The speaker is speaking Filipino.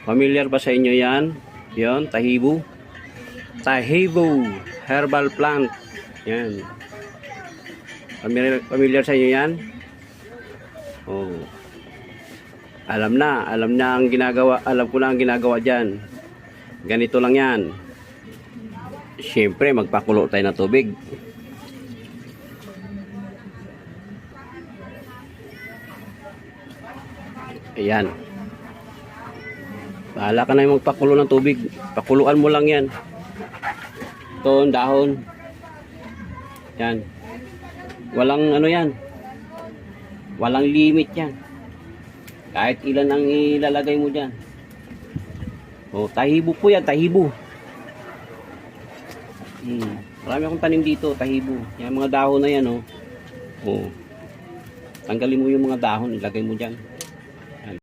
Familiar ba sa inyo yan? Yon, tahibo. Tahibo herbal plant. Yan. Familiar sa inyo yan? Oh. Alam na ang ginagawa, alam ko na ang ginagawa diyan. Ganito lang yan. Siyempre, magpakulo tayo ng tubig. Ayan. Bahala ka na yung magpakulo ng tubig. Pakuluan mo lang yan. Ito, dahon. Yan. Walang ano yan. Walang limit yan. Kahit ilan ang ilalagay mo dyan. O, tahibo po yan, tahibo. Marami akong tanim dito, tahibo. Yan mga dahon na yan, oh. O. Tanggalin mo yung mga dahon, ilagay mo dyan.